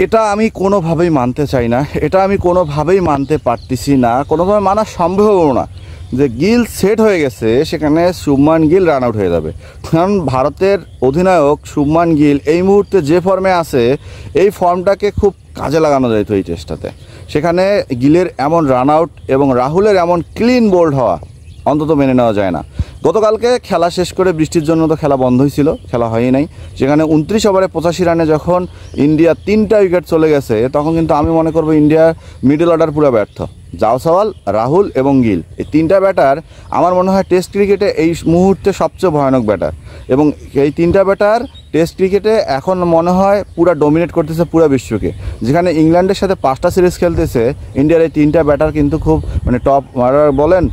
এটা আমি কোনোভাবেই মানতে চাই না, এটা আমি কোনোভাবেই মানতে পারতেছি না, কোনোভাবে মানা সম্ভবও না যে গিল সেট হয়ে গেছে, সেখানে শুভমান গিল রান আউট হয়ে যাবে। কারণ ভারতের অধিনায়ক শুভমান গিল এই মুহূর্তে যে ফর্মে আছে, এই ফর্মটাকে খুব কাজে লাগানো যেত এই টেস্টটাতে। সেখানে গিলের এমন রান আউট এবং রাহুলের এমন ক্লিন বোল্ড হওয়া অন্তত মেনে নেওয়া যায় না। গতকালকে খেলা শেষ করে বৃষ্টির জন্য তো খেলা বন্ধই ছিল, খেলা হয়ই নাই। সেখানে 29 ওভারে 85 রানে যখন ইন্ডিয়া 3টা উইকেট চলে গেছে, তখন কিন্তু আমি মনে করবো ইন্ডিয়ার মিডল অর্ডার পুরো ব্যর্থ। জায়সওয়াল, রাহুল এবং গিল, এই 3টা ব্যাটার আমার মনে হয় টেস্ট ক্রিকেটে এই মুহূর্তে সবচেয়ে ভয়ানক ব্যাটার। এবং এই 3টা ব্যাটার টেস্ট ক্রিকেটে এখন মনে হয় পুরো ডমিনেট করতেছে পুরো বিশ্বকে। যেখানে ইংল্যান্ডের সাথে 5টা সিরিজ খেলতেছে, ইন্ডিয়ার এই 3টা ব্যাটার কিন্তু খুব মানে টপ অর্ডার বলেন,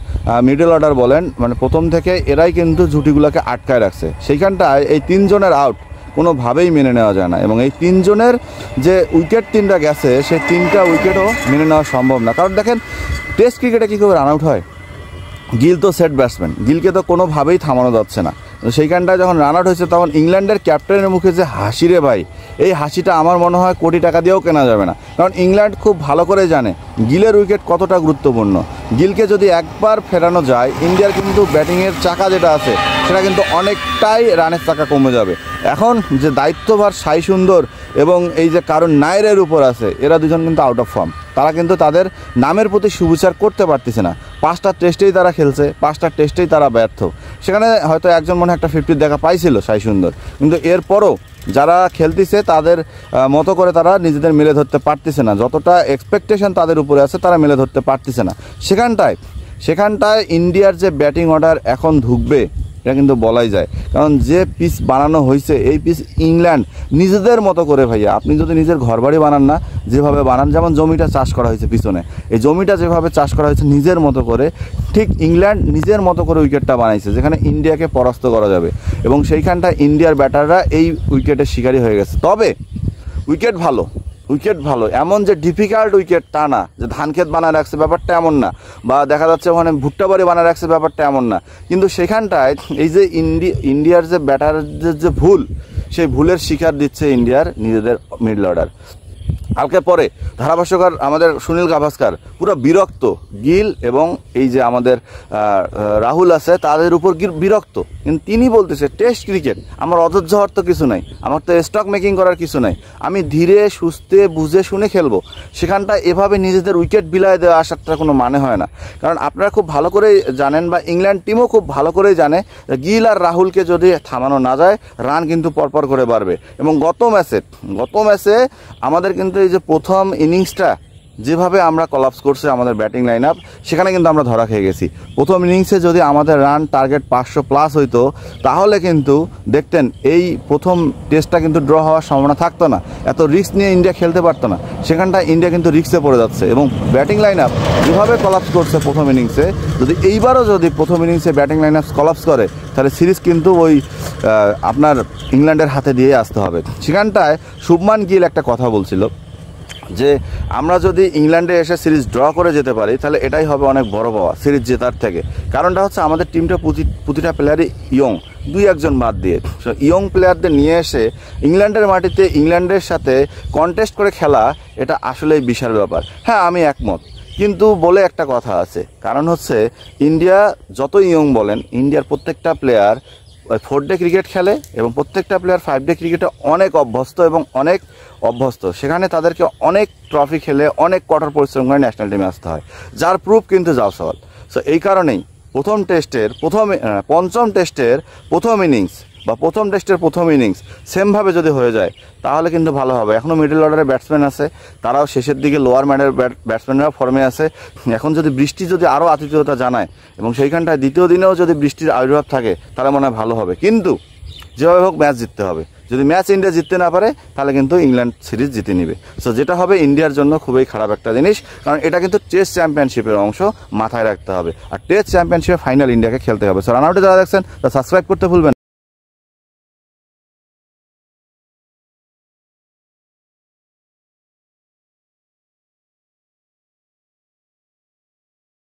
মিডল অর্ডার বলেন, মানে প্রথম থেকে এরাই কিন্তু জুটিগুলোকে আটকায় রাখছে। সেইখানটায় এই 3 জনের আউট কোনোভাবেই মেনে নেওয়া যায় না। এবং এই 3 জনের যে উইকেট 3টা গেছে, সেই 3টা উইকেটও মেনে নেওয়া সম্ভব না। কারণ দেখেন টেস্ট ক্রিকেটে কী করে রান আউট হয়। গিল তো সেট ব্যাটসম্যান, গিলকে তো কোনোভাবেই থামানো যাচ্ছে না। সেইখানটায় যখন রান আউট হয়েছে, তখন ইংল্যান্ডের ক্যাপ্টেনের মুখে যে হাসি রে ভাই, এই হাসিটা আমার মনে হয় কোটি টাকা দিয়েও কেনা যাবে না। কারণ ইংল্যান্ড খুব ভালো করে জানে গিলের উইকেট কতটা গুরুত্বপূর্ণ। গিলকে যদি একবার ফেরানো যায়, ইন্ডিয়ার কিন্তু ব্যাটিংয়ের চাকা যেটা আছে সেটা কিন্তু অনেকটাই রানের চাকা কমে যাবে। এখন যে দায়িত্বভার সাই সুন্দর এবং এই যে কারণ নায়েরের উপর আছে, এরা দুজন কিন্তু আউট অফ ফর্ম। তারা কিন্তু তাদের নামের প্রতি সুবিচার করতে পারতেছে না। 5টা টেস্টেই তারা খেলছে, 5টা টেস্টেই তারা ব্যর্থ। সেখানে হয়তো একজন মনে একটা 50 দেখা পাইছিল সাই সুন্দর, কিন্তু এরপরও যারা খেলতেছে তাদের মতো করে তারা নিজেদের মেলে ধরতে পারতেছে না। যতটা এক্সপেকটেশন তাদের উপরে আছে, তারা মেলে ধরতে পারতেছে না। সেখানটায় ইন্ডিয়ার যে ব্যাটিং অর্ডার এখন ঢুকবে, এটা কিন্তু বলাই যায়। কারণ যে পিচ বানানো হয়েছে, এই পিচ ইংল্যান্ড নিজেদের মতো করে, ভাইয়া আপনি যদি নিজের ঘরবাড়ি বানান না, যেভাবে বানান, যেমন জমিটা চাষ করা হয়েছে পিছনে, এই জমিটা যেভাবে চাষ করা হয়েছে নিজের মতো করে, ঠিক ইংল্যান্ড নিজের মতো করে উইকেটটা বানাইছে, যেখানে ইন্ডিয়াকে পরাস্ত করা যাবে। এবং সেইখানটায় ইন্ডিয়ার ব্যাটাররা এই উইকেটের শিকারী হয়ে গেছে। তবে উইকেট ভালো, এমন যে ডিফিকাল্ট উইকেট তা না, যে ধান ক্ষেত বানায় রাখছে ব্যাপারটা এমন না, বা দেখা যাচ্ছে ওখানে ভুট্টা বাড়ি বানায় রাখছে ব্যাপারটা এমন না। কিন্তু সেখানটায় এই যে ইন্ডিয়ার যে ব্যাটারদের যে ভুল, সেই ভুলের শিকার দিচ্ছে ইন্ডিয়ার নিজেদের মিডল অর্ডার। কালকে পরে ধারাভাষ্যকার আমাদের সুনীল গাভাস্কার পুরো বিরক্ত, গিল এবং এই যে আমাদের রাহুল আছে তাদের উপর বিরক্ত। কিন্তু তিনি বলতেছে টেস্ট ক্রিকেট, আমার অধৈর্য হওয়ার তো কিছু নাই, আমার তো স্টক মেকিং করার কিছু নাই, আমি ধীরে সুস্থে বুঝে শুনে খেলবো। সেখানটা এভাবে নিজেদের উইকেট বিলায় দেওয়া আসারটা কোনো মানে হয় না। কারণ আপনারা খুব ভালো করেই জানেন, বা ইংল্যান্ড টিমও খুব ভালো করেই জানে, গিল আর রাহুলকে যদি থামানো না যায়, রান কিন্তু পরপর করে বাড়বে। এবং গত ম্যাচে আমাদের কিন্তু এই যে প্রথম ইনিংসটা যেভাবে আমরা কলাপস করছে আমাদের ব্যাটিং লাইন আপ, সেখানে কিন্তু আমরা ধরা খেয়ে গেছি। প্রথম ইনিংসে যদি আমাদের রান টার্গেট 500 প্লাস হইতো, তাহলে কিন্তু দেখতেন এই প্রথম টেস্টটা কিন্তু ড্র হওয়ার সম্ভাবনা থাকতো না, এত রিস্ক নিয়ে ইন্ডিয়া খেলতে পারতো না। সেখানটায় ইন্ডিয়া কিন্তু রিস্কে পড়ে যাচ্ছে। এবং ব্যাটিং লাইন আপ যেভাবে কলাপস করছে প্রথম ইনিংসে, যদি এইবারও যদি প্রথম ইনিংসে ব্যাটিং লাইন আপ কলাপস করে, তাহলে সিরিজ কিন্তু ওই আপনার ইংল্যান্ডের হাতে দিয়ে আসতে হবে। সেখানটায় শুভমান গিল একটা কথা বলছিল যে আমরা যদি ইংল্যান্ডে এসে সিরিজ ড্র করে যেতে পারি, তাহলে এটাই হবে অনেক বড় পাওয়া সিরিজ জেতার থেকে। কারণটা হচ্ছে আমাদের টিমটা প্রতিটা প্লেয়ারই ইয়ং, 2-1 বাদ দিয়ে ইয়ং প্লেয়ারদের নিয়ে এসে ইংল্যান্ডের মাটিতে ইংল্যান্ডের সাথে কন্টেস্ট করে খেলা, এটা আসলেই বিশাল ব্যাপার। হ্যাঁ, আমি একমত, কিন্তু বলে একটা কথা আছে, কারণ হচ্ছে ইন্ডিয়া যতই ইয়ং বলেন, ইন্ডিয়ার প্রত্যেকটা প্লেয়ার 4 ডে ক্রিকেট খেলে এবং প্রত্যেকটা প্লেয়ার 5 ডে ক্রিকেটে অনেক অভ্যস্ত। সেখানে তাদেরকে অনেক ট্রফি খেলে, অনেক কঠোর পরিশ্রম করে ন্যাশনাল টিমে আসতে হয়, যার প্রুফ কিন্তু জায়সওয়াল। সো এই কারণেই পঞ্চম টেস্টের প্রথম ইনিংস বা প্রথম টেস্টের প্রথম ইনিংস সেমভাবে যদি হয়ে যায়, তাহলে কিন্তু ভালো হবে। এখনও মিডল অর্ডারে ব্যাটসম্যান আছে, তারাও শেষের দিকে লোয়ার ম্যানের ব্যাটসম্যানরাও ফর্মে আছে। এখন যদি বৃষ্টি যদি আরও আতিথেয়তা জানায় এবং সেইখানটায় দ্বিতীয় দিনেও যদি বৃষ্টির আবির্ভাব থাকে, তাহলে মনে হয় ভালো হবে। কিন্তু যেভাবে হোক ম্যাচ জিততে হবে। যদি ম্যাচ ইন্ডিয়া জিততে না পারে, তাহলে কিন্তু ইংল্যান্ড সিরিজ জিতে নেবে। সো যেটা হবে ইন্ডিয়ার জন্য খুবই খারাপ একটা জিনিস, কারণ এটা কিন্তু টেস্ট চ্যাম্পিয়নশিপের অংশ, মাথায় রাখতে হবে। আর টেস্ট চ্যাম্পিয়নশিপে ফাইনাল ইন্ডিয়াকে খেলতে হবে। সো রান আউটে যারা দেখছেন তা সাবস্ক্রাইব করতে ভুলবেন।